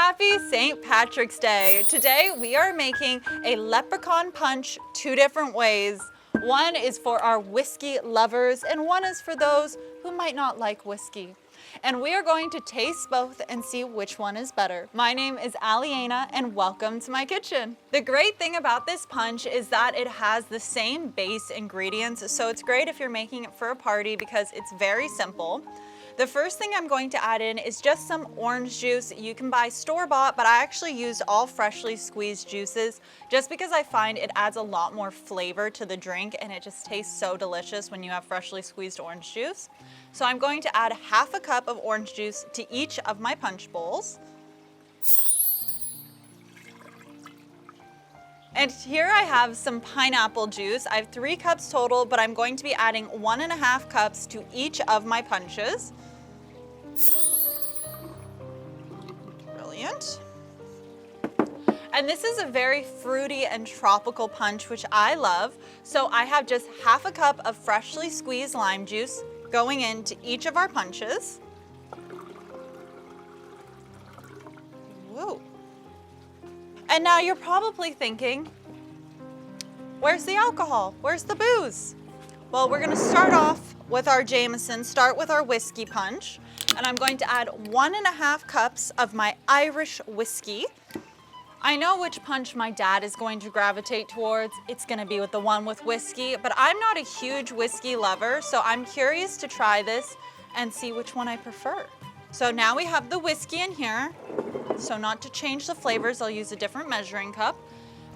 Happy St. Patrick's Day. Today we are making a leprechaun punch two different ways. One is for our whiskey lovers and one is for those who might not like whiskey. And we are going to taste both and see which one is better. My name is Alyena and welcome to my kitchen. The great thing about this punch is that it has the same base ingredients, so it's great if you're making it for a party because it's very simple. The first thing I'm going to add in is just some orange juice. You can buy store-bought, but I actually used all freshly squeezed juices just because I find it adds a lot more flavor to the drink and it just tastes so delicious when you have freshly squeezed orange juice. So I'm going to add half a cup of orange juice to each of my punch bowls. And here I have some pineapple juice. I have 3 cups total, but I'm going to be adding 1.5 cups to each of my punches. Brilliant. And this is a very fruity and tropical punch, which I love. So I have just half a cup of freshly squeezed lime juice going into each of our punches. Whoa. And now you're probably thinking, where's the alcohol? Where's the booze? Well, we're gonna start off with our Jameson, start with our whiskey punch. And I'm going to add 1.5 cups of my Irish whiskey. I know which punch my dad is going to gravitate towards. It's gonna be with the one with whiskey, but I'm not a huge whiskey lover, so I'm curious to try this and see which one I prefer. So now we have the whiskey in here. So not to change the flavors, I'll use a different measuring cup.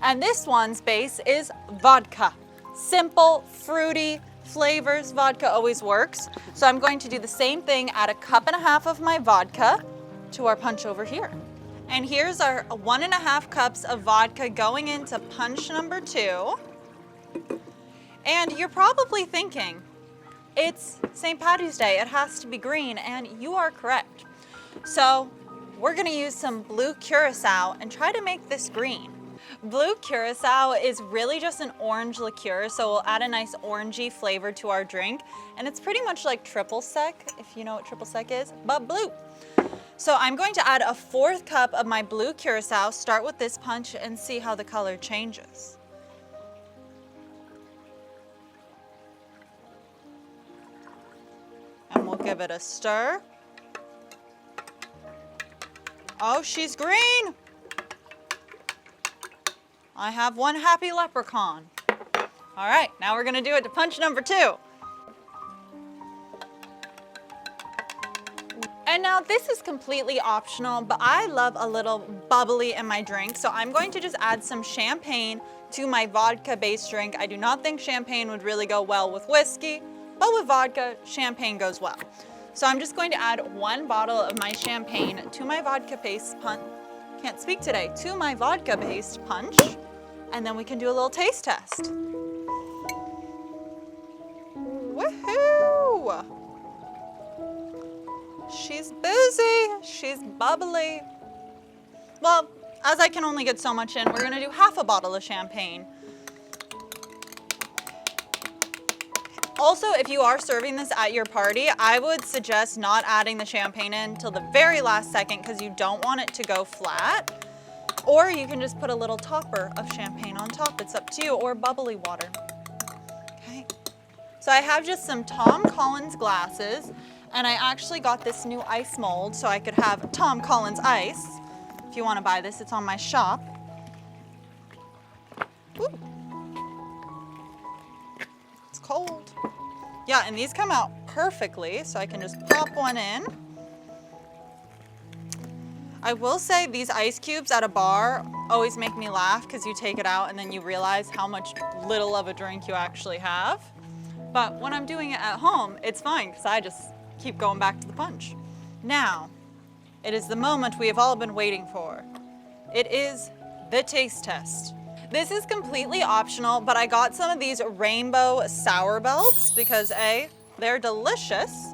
And this one's base is vodka. Simple, fruity flavors, vodka always works. So I'm going to do the same thing, add 1.5 cups of my vodka to our punch over here. And here's our 1.5 cups of vodka going into punch number 2. And you're probably thinking, it's St. Patty's Day, it has to be green, and you are correct. So we're gonna use some blue curacao and try to make this green. Blue curacao is really just an orange liqueur, so we'll add a nice orangey flavor to our drink. And it's pretty much like triple sec, if you know what triple sec is, but blue. So I'm going to add 1/4 cup of my blue curacao, start with this punch and see how the color changes. And we'll give it a stir. Oh, she's green. I have one happy leprechaun. All right, now we're gonna do it to punch number 2. And now this is completely optional, but I love a little bubbly in my drink, so I'm going to just add some champagne to my vodka-based drink. I do not think champagne would really go well with whiskey, but with vodka, champagne goes well. So I'm just going to add 1 bottle of my champagne to my vodka-based punch. Can't speak today. To my vodka-based punch, and then we can do a little taste test. Woohoo! She's boozy. She's bubbly. Well, as I can only get so much in, we're gonna do half a bottle of champagne. Also, if you are serving this at your party, I would suggest not adding the champagne in till the very last second because you don't want it to go flat. Or you can just put a little topper of champagne on top. It's up to you, or bubbly water. Okay. So I have just some Tom Collins glasses, and I actually got this new ice mold so I could have Tom Collins ice. If you want to buy this, it's on my shop. Ooh. It's cold. Yeah, and these come out perfectly, so I can just pop one in. I will say these ice cubes at a bar always make me laugh because you take it out and then you realize how much little of a drink you actually have. But when I'm doing it at home, it's fine because I just keep going back to the punch. Now, it is the moment we have all been waiting for. It is the taste test. This is completely optional, but I got some of these rainbow sour belts because A, they're delicious,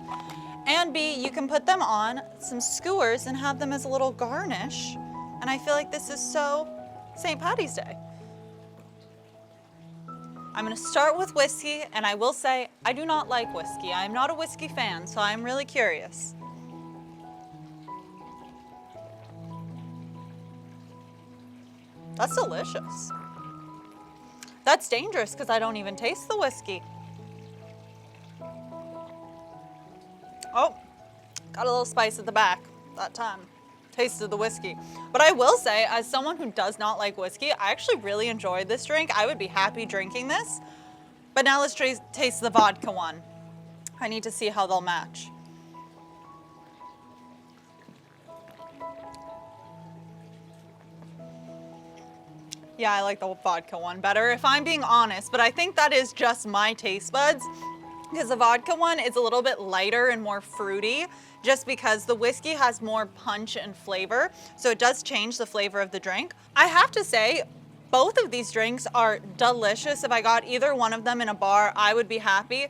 and B, you can put them on some skewers and have them as a little garnish. And I feel like this is so St. Patty's Day. I'm gonna start with whiskey, and I will say I do not like whiskey. I'm not a whiskey fan, so I'm really curious. That's delicious. That's dangerous because I don't even taste the whiskey. Oh, got a little spice at the back that time. Tasted the whiskey. But I will say, as someone who does not like whiskey, I actually really enjoyed this drink. I would be happy drinking this. But now let's taste the vodka one. I need to see how they'll match. Yeah, I like the vodka one better, if I'm being honest, but I think that is just my taste buds, because the vodka one is a little bit lighter and more fruity, just because the whiskey has more punch and flavor, so it does change the flavor of the drink. I have to say, both of these drinks are delicious. If I got either one of them in a bar, I would be happy.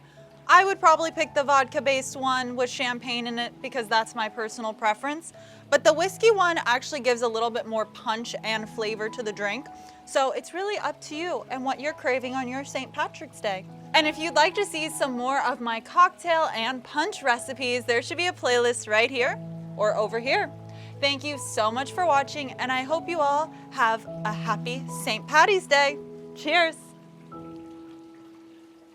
I would probably pick the vodka-based one with champagne in it because that's my personal preference. But the whiskey one actually gives a little bit more punch and flavor to the drink. So it's really up to you and what you're craving on your St. Patrick's Day. And if you'd like to see some more of my cocktail and punch recipes, there should be a playlist right here or over here. Thank you so much for watching, and I hope you all have a happy St. Patty's Day. Cheers.